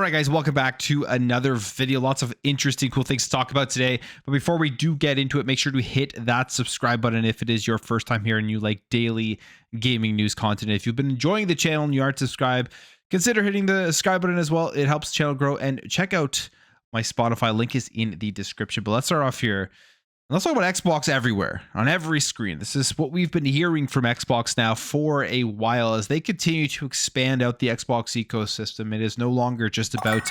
right, guys, welcome back to another video. Lots of interesting, cool things to talk about today. But before we do get into it, make sure to hit that subscribe button if it is your first time here and you like daily gaming news content. If you've been enjoying the channel and you aren't subscribed, consider hitting the subscribe button as well. It helps the channel grow. And check out my Spotify link is in the description. But let's start off here. Let's talk about Xbox everywhere, on every screen. This is what we've been hearing from Xbox now for a while as they continue to expand out the Xbox ecosystem. It is no longer just about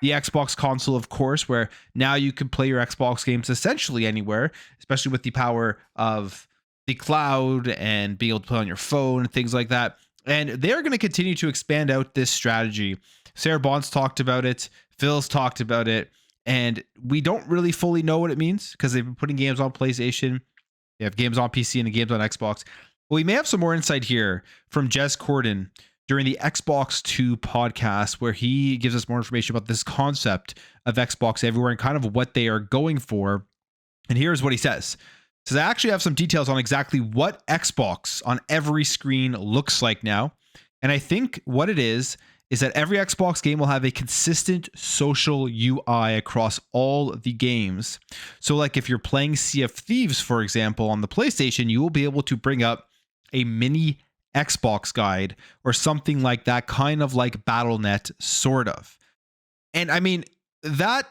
the Xbox console, of course, where now you can play your Xbox games essentially anywhere, especially with the power of the cloud and being able to play on your phone and things like that. And they're going to continue to expand out this strategy. Sarah Bonds talked about it. Phil's talked about it. And we don't really fully know what it means because they've been putting games on PlayStation. They have games on PC and the games on Xbox. But we may have some more insight here from Jez Corden during the Xbox 2 podcast, where he gives us more information about this concept of Xbox everywhere and kind of what they are going for. And here's what he says. He says, I actually have some details on exactly what Xbox on every screen looks like now. And I think what it is that every Xbox game will have a consistent social UI across all the games. So like if you're playing Sea of Thieves, for example, on the PlayStation, you will be able to bring up a mini Xbox guide or something like that, kind of like BattleNet, sort of. And I mean, that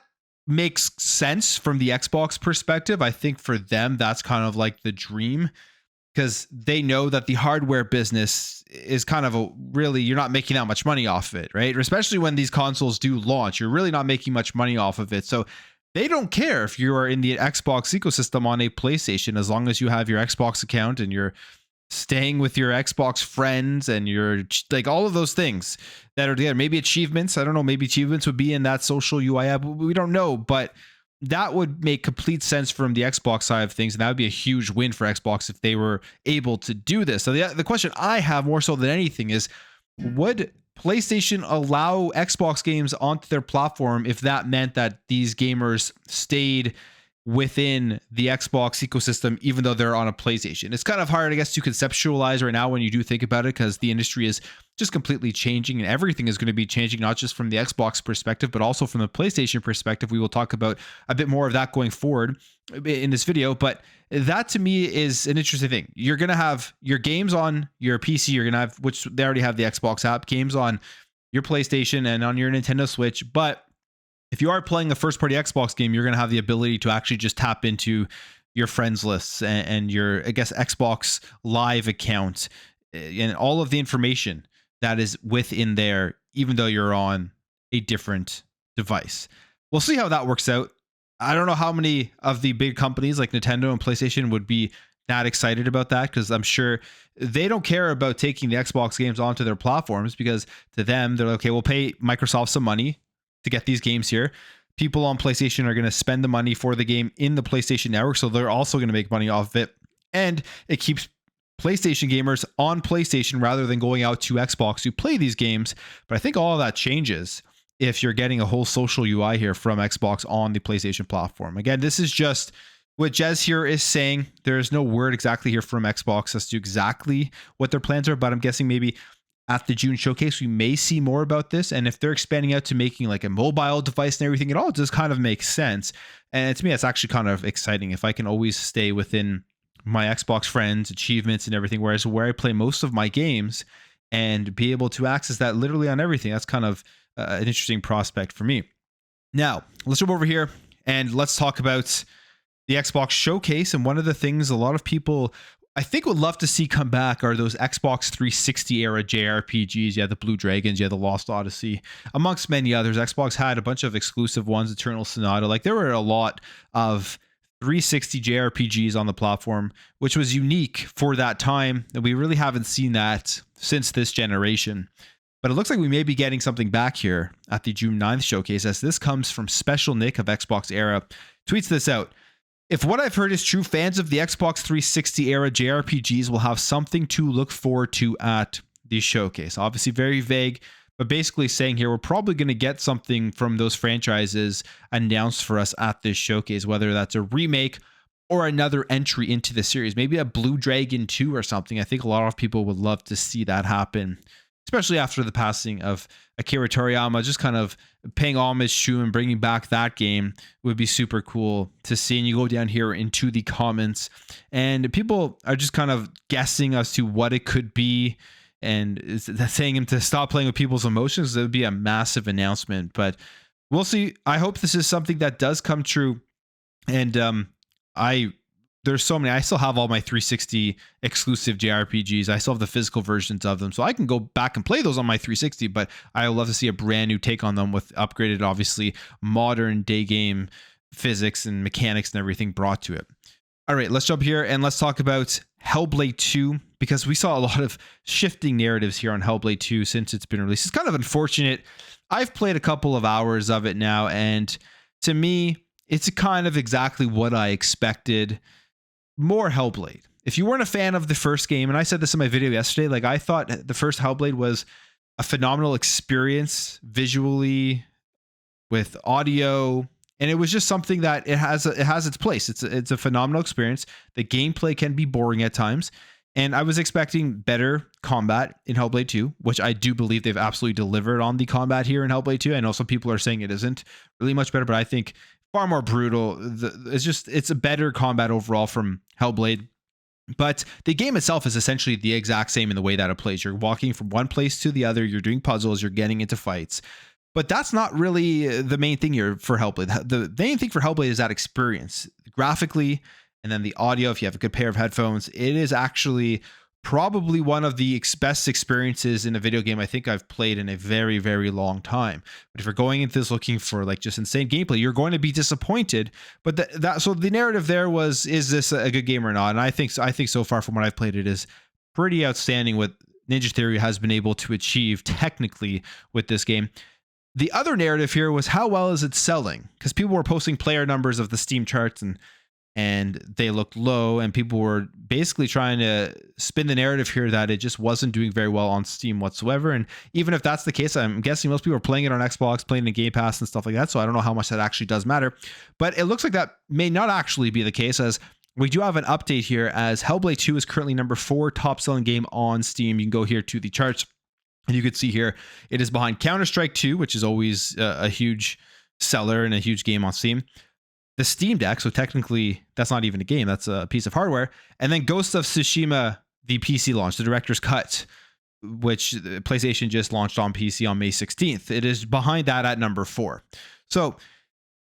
makes sense from the Xbox perspective. I think for them, that's kind of like the dream, because they know that the hardware business is kind of you're not making that much money off of it, right? Especially when these consoles do launch, you're really not making much money off of it. So they don't care if you are in the Xbox ecosystem on a PlayStation, as long as you have your Xbox account and you're staying with your Xbox friends and you're like all of those things that are there. Maybe achievements. I don't know. Maybe achievements would be in that social UI app. We don't know, but that would make complete sense from the Xbox side of things, and that would be a huge win for Xbox if they were able to do this. So the question I have more so than anything is, would PlayStation allow Xbox games onto their platform if that meant that these gamers stayed within the Xbox ecosystem, even though they're on a PlayStation? It's kind of hard, I guess, to conceptualize right now when you do think about it, because the industry is just completely changing and everything is going to be changing, not just from the Xbox perspective, but also from the PlayStation perspective. We will talk about a bit more of that going forward in this video, but that to me is an interesting thing. You're going to have your games on your PC, you're going to have, which they already have the Xbox app, games on your PlayStation and on your Nintendo Switch, but if you are playing a first-party Xbox game, you're going to have the ability to actually just tap into your friends lists and your, I guess, Xbox Live account and all of the information that is within there, even though you're on a different device. We'll see how that works out. I don't know how many of the big companies like Nintendo and PlayStation would be that excited about that, because I'm sure they don't care about taking the Xbox games onto their platforms, because to them, they're like, okay, we'll pay Microsoft some money to get these games here. People on PlayStation are going to spend the money for the game in the PlayStation Network, so they're also going to make money off of it. And it keeps PlayStation gamers on PlayStation rather than going out to Xbox to play these games. But I think all of that changes if you're getting a whole social UI here from Xbox on the PlayStation platform. Again, this is just what Jez here is saying. There's no word exactly here from Xbox as to exactly what their plans are, but I'm guessing maybe at the June showcase, we may see more about this. And if they're expanding out to making like a mobile device and everything, it all just kind of makes sense. And to me, it's actually kind of exciting if I can always stay within my Xbox friends, achievements and everything, whereas where I play most of my games, and be able to access that literally on everything. That's kind of an interesting prospect for me. Now, let's jump over here and let's talk about the Xbox showcase. And one of the things a lot of people, I think, would love to see come back are those Xbox 360 era JRPGs. Yeah, the Blue Dragons, yeah, the Lost Odyssey, amongst many others. Xbox had a bunch of exclusive ones, Eternal Sonata. Like, there were a lot of 360 JRPGs on the platform, which was unique for that time. And we really haven't seen that since this generation. But it looks like we may be getting something back here at the June 9th showcase, as this comes from Special Nick of Xbox Era. Tweets this out. If what I've heard is true, fans of the Xbox 360 era JRPGs will have something to look forward to at the showcase. Obviously very vague, but basically saying here we're probably going to get something from those franchises announced for us at this showcase, whether that's a remake or another entry into the series, maybe a Blue Dragon 2 or something. I think a lot of people would love to see that happen especially after the passing of Akira Toriyama. Just kind of paying homage to and bringing back that game would be super cool to see. And you go down here into the comments, and people are just kind of guessing as to what it could be, and saying him to stop playing with people's emotions. It would be a massive announcement, but we'll see. I hope this is something that does come true. And there's so many. I still have all my 360 exclusive JRPGs. I still have the physical versions of them, so I can go back and play those on my 360, but I would love to see a brand new take on them with upgraded, obviously modern day game physics and mechanics and everything brought to it. All right, let's jump here and let's talk about Hellblade 2, because we saw a lot of shifting narratives here on Hellblade 2 since it's been released. It's kind of unfortunate. I've played a couple of hours of it now, and to me, it's kind of exactly what I expected. More Hellblade. If you weren't a fan of the first game, and I said this in my video yesterday, like I thought the first Hellblade was a phenomenal experience visually, with audio, and it was just something that it has its place. It's a phenomenal experience. The gameplay can be boring at times, and I was expecting better combat in Hellblade 2, which I do believe they've absolutely delivered on the combat here in Hellblade 2. I know some people are saying it isn't really much better, but I think far more brutal. It's a better combat overall from Hellblade. But the game itself is essentially the exact same in the way that it plays. You're walking from one place to the other, you're doing puzzles, you're getting into fights. But that's not really the main thing here for Hellblade. The main thing for Hellblade is that experience. Graphically, and then the audio, if you have a good pair of headphones, it is actually probably one of the best experiences in a video game I think I've played in a very, very long time. But if you're going into this looking for like just insane gameplay, you're going to be disappointed. But so the narrative there was, is this a good game or not? And I think so far from what I've played, it is pretty outstanding what Ninja Theory has been able to achieve technically with this game. The other narrative here was, how well is it selling? Because people were posting player numbers of the Steam charts, and they looked low, and people were basically trying to spin the narrative here that it just wasn't doing very well on Steam whatsoever. And even if that's the case, I'm guessing most people are playing it on Xbox, playing in Game Pass and stuff like that, so I don't know how much that actually does matter. But it looks like that may not actually be the case, as we do have an update here, as Hellblade 2 is currently number 4 top selling game on Steam. You can go here to the charts, and you can see here it is behind Counter-Strike 2, which is always a huge seller and a huge game on Steam, the Steam Deck, so technically that's not even a game, that's a piece of hardware, and then Ghost of Tsushima, the PC launch, the director's cut, which PlayStation just launched on PC on May 16th. It is behind that at number 4. So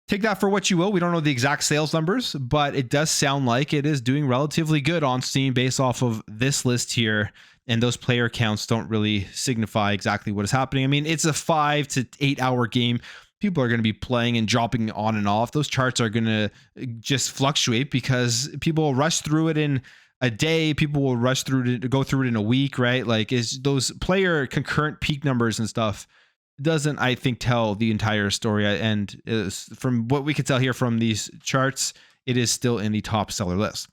take that for what you will. We don't know the exact sales numbers, but it does sound like it is doing relatively good on Steam based off of this list here, and those player counts don't really signify exactly what is happening. I mean, it's a 5 to 8 hour game. People are going to be playing and dropping on and off. Those charts are going to just fluctuate because people will rush through it in a day. People will rush through it, go through it in a week, right? Like, is those player concurrent peak numbers and stuff doesn't, I think, tell the entire story. And from what we can tell here from these charts, it is still in the top seller list.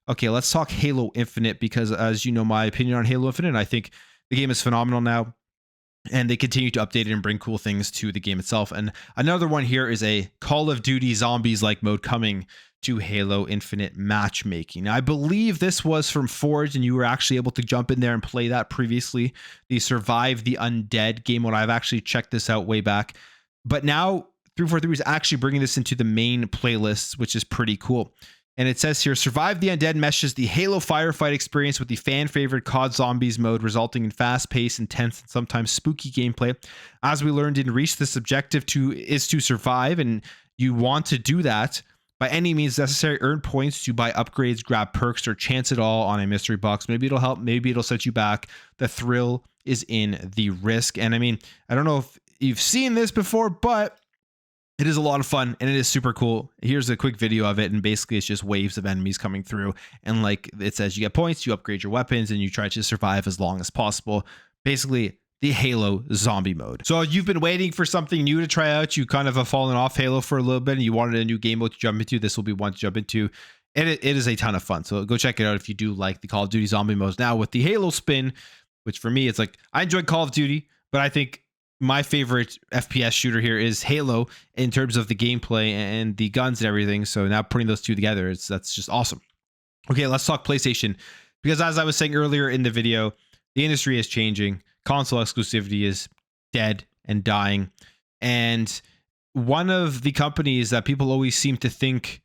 Okay, let's talk Halo Infinite, because as you know, my opinion on Halo Infinite, I think the game is phenomenal now, and they continue to update it and bring cool things to the game itself. And another one here is a Call of Duty Zombies-like mode coming to Halo Infinite matchmaking. Now, I believe this was from Forge, and you were actually able to jump in there and play that previously. The Survive the Undead game mode. I've actually checked this out way back. But now 343 is actually bringing this into the main playlists, which is pretty cool. And it says here, Survive the Undead meshes the Halo firefight experience with the fan-favorite COD Zombies mode, resulting in fast-paced, intense, and sometimes spooky gameplay. As we learned in Reach, this objective is to survive, and you want to do that by any means necessary. Earn points to buy upgrades, grab perks, or chance it all on a mystery box. Maybe it'll help, maybe it'll set you back. The thrill is in the risk. And I mean, I don't know if you've seen this before, but it is a lot of fun, and it is super cool. Here's a quick video of it, and basically it's just waves of enemies coming through, and like it says, you get points, you upgrade your weapons, and you try to survive as long as possible. Basically, the Halo zombie mode. So you've been waiting for something new to try out. You kind of have fallen off Halo for a little bit, and you wanted a new game mode to jump into. This will be one to jump into, and it is a ton of fun. So go check it out if you do like the Call of Duty zombie modes. Now with the Halo spin, which for me, it's like, I enjoyed Call of Duty, but I think my favorite FPS shooter here is Halo in terms of the gameplay and the guns and everything. So now putting those two together, that's just awesome. Okay, let's talk PlayStation, because as I was saying earlier in the video, the industry is changing. console exclusivity is dead and dying. And one of the companies that people always seem to think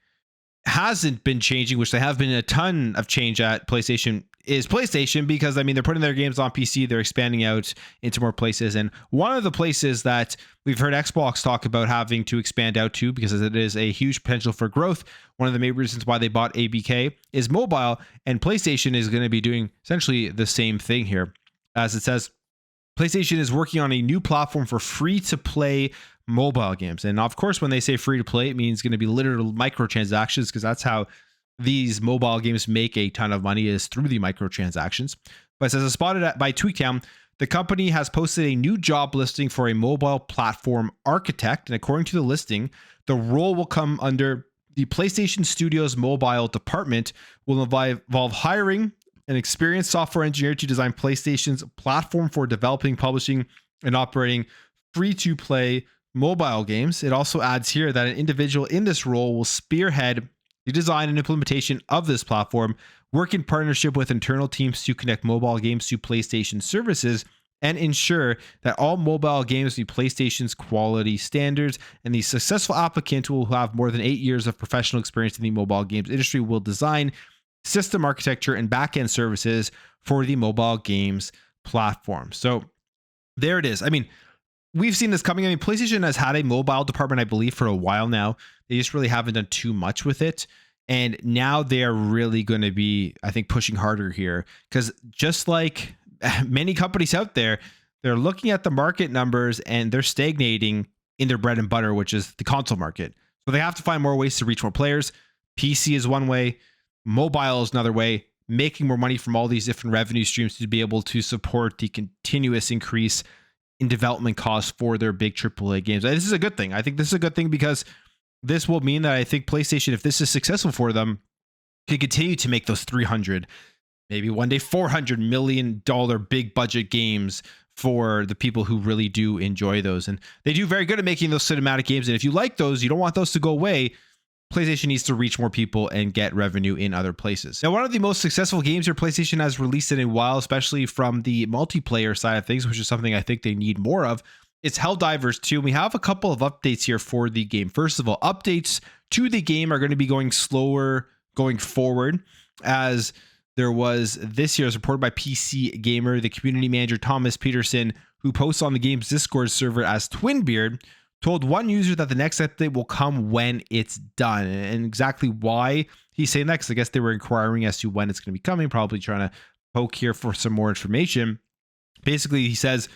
hasn't been changing, which they have been a ton of change at PlayStation, is PlayStation, because I mean, they're putting their games on PC, they're expanding out into more places. And one of the places that we've heard Xbox talk about having to expand out to, because it is a huge potential for growth, one of the main reasons why they bought ABK, is mobile. And PlayStation is going to be doing essentially the same thing here. As it says, PlayStation is working on a new platform for free-to-play mobile games. And of course, when they say free-to-play, it means going to be literal microtransactions, because that's how these mobile games make a ton of money, is through the microtransactions. But it says, as spotted by TweetCam, the company has posted a new job listing for a mobile platform architect. And according to the listing, the role will come under the PlayStation Studios mobile department, will involve hiring an experienced software engineer to design PlayStation's platform for developing, publishing, and operating free-to-play mobile games. It also adds here that an individual in this role will spearhead the design and implementation of this platform, work in partnership with internal teams to connect mobile games to PlayStation services, and ensure that all mobile games meet PlayStation's quality standards. And the successful applicant will have more than 8 years of professional experience in the mobile games industry, will design system architecture and backend services for the mobile games platform. So there it is. I mean, we've seen this coming. I mean, PlayStation has had a mobile department, I believe, for a while now. They just really haven't done too much with it. And now they're really going to be, I think, pushing harder here, because just like many companies out there, they're looking at the market numbers and they're stagnating in their bread and butter, which is the console market. So they have to find more ways to reach more players. PC is one way. Mobile is another way, making more money from all these different revenue streams to be able to support the continuous increase in development costs for their big AAA games. And this is a good thing. I think this is a good thing, because this will mean that I think PlayStation, if this is successful for them, can continue to make those 300, maybe one day $400 million big budget games for the people who really do enjoy those. And they do very good at making those cinematic games. And if you like those, you don't want those to go away, PlayStation needs to reach more people and get revenue in other places. Now, one of the most successful games here PlayStation has released in a while, especially from the multiplayer side of things, which is something I think they need more of, it's Helldivers 2. We have a couple of updates here for the game. First of all, updates to the game are going to be going slower going forward, as there was this year, as reported by PC Gamer, the community manager Thomas Peterson, who posts on the game's Discord server as Twinbeard, told one user that the next update will come when it's done. And exactly why he's saying that, because I guess they were inquiring as to when it's going to be coming, probably trying to poke here for some more information. Basically, he says,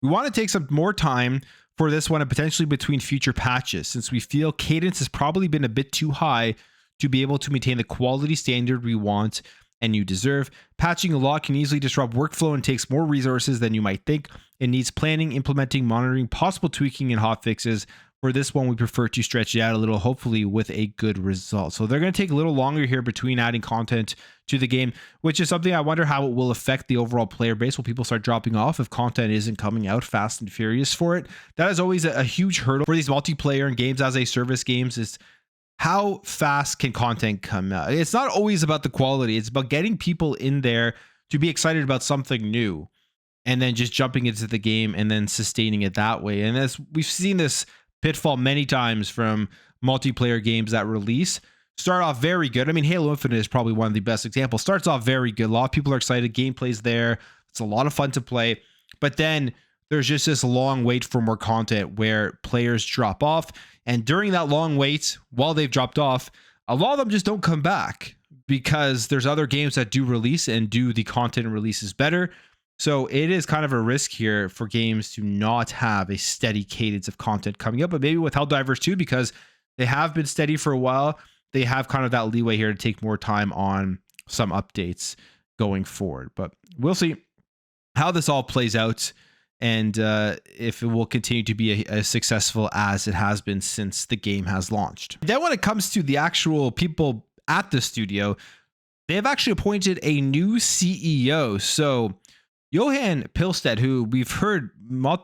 we want to take some more time for this one, and potentially between future patches, since we feel cadence has probably been a bit too high to be able to maintain the quality standard we want and you deserve. Patching a lot can easily disrupt workflow and takes more resources than you might think. It needs planning, implementing, monitoring, possible tweaking, and hotfixes. For this one, we prefer to stretch it out a little, hopefully with a good result. So they're going to take a little longer here between adding content to the game, which is something I wonder how it will affect the overall player base. Will people start dropping off if content isn't coming out fast and furious for it? That is always a huge hurdle for these multiplayer and games as a service games, is how fast can content come out? It's not always about the quality. It's about getting people in there to be excited about something new, and then just jumping into the game and then sustaining it that way. And as we've seen this pitfall many times from multiplayer games that release, start off very good. I mean, Halo Infinite is probably one of the best examples. Starts off very good. A lot of people are excited. Gameplay's there. It's a lot of fun to play. But then there's just this long wait for more content where players drop off. And during that long wait, while they've dropped off, a lot of them just don't come back, because there's other games that do release and do the content releases better. So it is kind of a risk here for games to not have a steady cadence of content coming up. But maybe with Helldivers 2, because they have been steady for a while, they have kind of that leeway here to take more time on some updates going forward. But we'll see how this all plays out, and if it will continue to be as successful as it has been since the game has launched. Then when it comes to the actual people at the studio, they have actually appointed a new CEO. So Johan Pilstead, who we've heard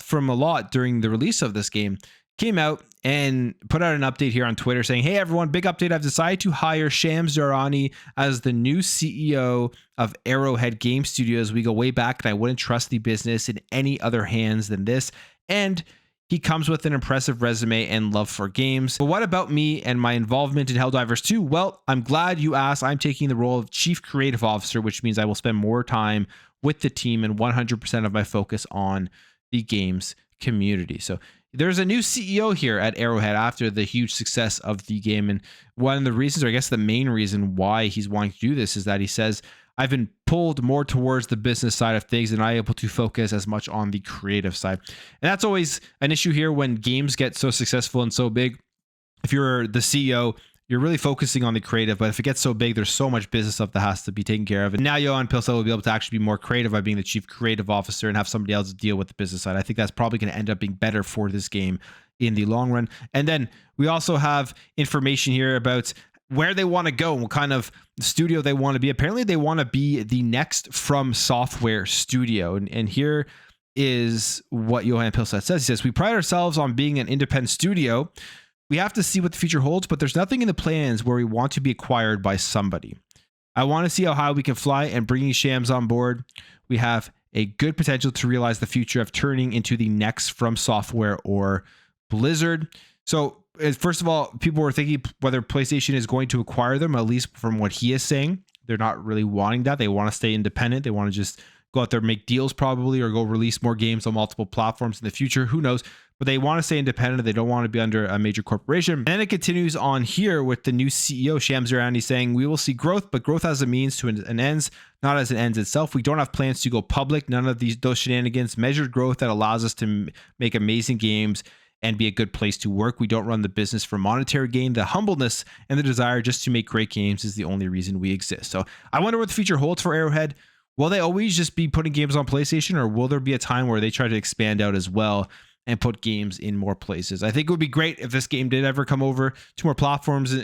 from a lot during the release of this game, came out and put out an update here on Twitter saying, "Hey everyone, big update. I've decided to hire Shams Zarani as the new CEO of Arrowhead Game Studios. We go way back and I wouldn't trust the business in any other hands than this. And he comes with an impressive resume and love for games. But what about me and my involvement in Helldivers 2? Well, I'm glad you asked. I'm taking the role of Chief Creative Officer, which means I will spend more time with the team and 100% of my focus on the games community." So there's a new CEO here at Arrowhead after the huge success of the game. And one of the reasons, or I guess the main reason why he's wanting to do this, is that he says, "I've been pulled more towards the business side of things and I'm able to focus as much on the creative side." And that's always an issue here when games get so successful and so big. If you're the CEO, you're really focusing on the creative, but if it gets so big, there's so much business stuff that has to be taken care of. And now Johan Pilsel will be able to actually be more creative by being the chief creative officer and have somebody else deal with the business side. I think that's probably going to end up being better for this game in the long run. And then we also have information here about where they want to go, what kind of studio they want to be. Apparently they want to be the next From Software studio. And here is what Johan Pilsel says. He says, "We pride ourselves on being an independent studio. We have to see what the future holds, but there's nothing in the plans where we want to be acquired by somebody. I want to see how high we can fly, and bringing Shams on board, we have a good potential to realize the future of turning into the next From Software or Blizzard." So first of all, people were thinking whether PlayStation is going to acquire them, at least from what he is saying. They're not really wanting that. They want to stay independent. They want to just go out there, make deals probably, or go release more games on multiple platforms in the future. Who knows? But they want to stay independent. They don't want to be under a major corporation. And then it continues on here with the new CEO, Shams Zarani, saying, "We will see growth, but growth as a means to an ends, not as an ends itself. We don't have plans to go public. None of those shenanigans. Measured growth that allows us to make amazing games and be a good place to work. We don't run the business for monetary gain. The humbleness and the desire just to make great games is the only reason we exist." So I wonder what the future holds for Arrowhead. Will they always just be putting games on PlayStation, or will there be a time where they try to expand out as well and put games in more places? I think it would be great if this game did ever come over to more platforms,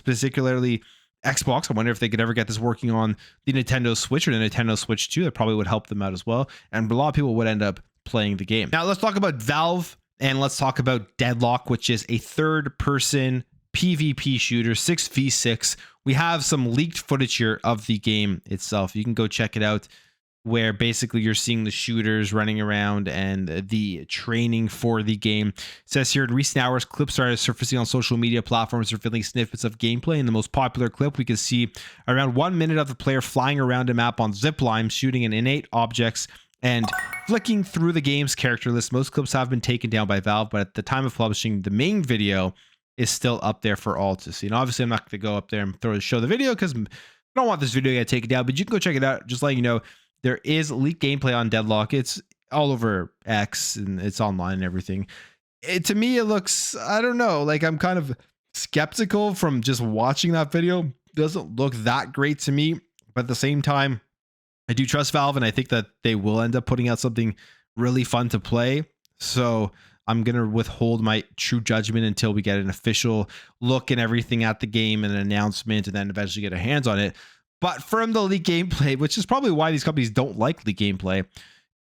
particularly Xbox. I wonder if they could ever get this working on the Nintendo Switch or the Nintendo Switch 2. That probably would help them out as well. And a lot of people would end up playing the game. Now let's talk about Valve, and let's talk about Deadlock, which is a third-person PvP shooter, 6v6. We have some leaked footage here of the game itself. You can go check it out, where basically you're seeing the shooters running around and the training for the game. It says here, in recent hours, clips started surfacing on social media platforms revealing snippets of gameplay. In the most popular clip, we can see around 1 minute of the player flying around a map on zip lines, shooting at innate objects and flicking through the game's character list. Most clips have been taken down by Valve, but at the time of publishing, the main video is still up there for all to see. And obviously, I'm not going to go up there and show the video because I don't want this video to get taken down, but you can go check it out. Just letting you know, there is leaked gameplay on Deadlock. It's all over X and it's online and everything. To me, it looks, I don't know, like I'm kind of skeptical from just watching that video. It doesn't look that great to me, but at the same time, I do trust Valve, and I think that they will end up putting out something really fun to play. So I'm going to withhold my true judgment until we get an official look and everything at the game and an announcement, and then eventually get our hands on it. But from the leaked gameplay, which is probably why these companies don't like leaked gameplay,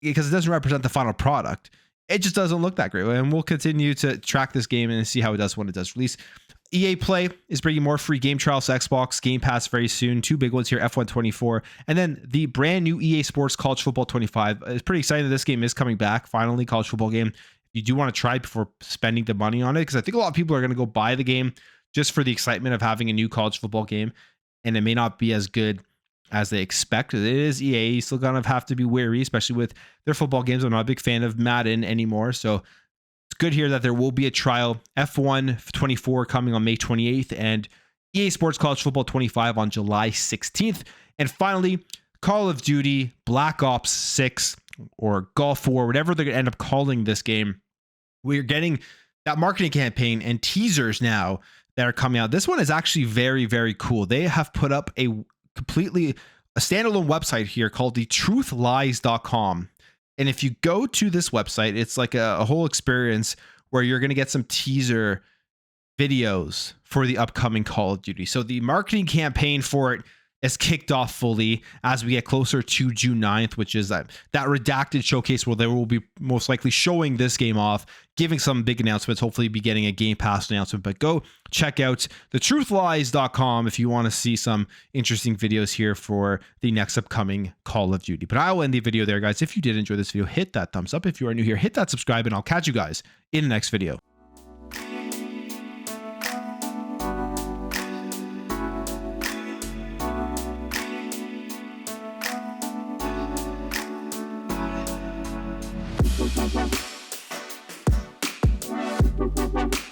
because it doesn't represent the final product, it just doesn't look that great. And we'll continue to track this game and see how it does when it does release. EA Play is bringing more free game trials to Xbox Game Pass very soon. Two big ones here, F1 24, and then the brand new EA Sports College Football 25. It's pretty exciting that this game is coming back, finally, college football game. You do want to try before spending the money on it, because I think a lot of people are going to go buy the game just for the excitement of having a new college football game, and it may not be as good as they expect. It is EA. You still kind of have to be wary, especially with their football games. I'm not a big fan of Madden anymore, so it's good here that there will be a trial. F1 24 coming on May 28th, and EA Sports College Football 25 on July 16th. And finally, Call of Duty Black Ops 6 or Gulf War, whatever they're going to end up calling this game. We're getting that marketing campaign and teasers now that are coming out. This one is actually very, very cool. They have put up a standalone website here called thetruthlies.com. And if you go to this website, it's like a whole experience where you're going to get some teaser videos for the upcoming Call of Duty. So the marketing campaign for it is kicked off fully as we get closer to June 9th, which is that redacted showcase where they will be most likely showing this game off, giving some big announcements, hopefully be getting a Game Pass announcement. But go check out thetruthlies.com if you want to see some interesting videos here for the next upcoming Call of Duty. But I will end the video there, guys. If you did enjoy this video, hit that thumbs up. If you are new here, hit that subscribe, and I'll catch you guys in the next video. We'll be right back.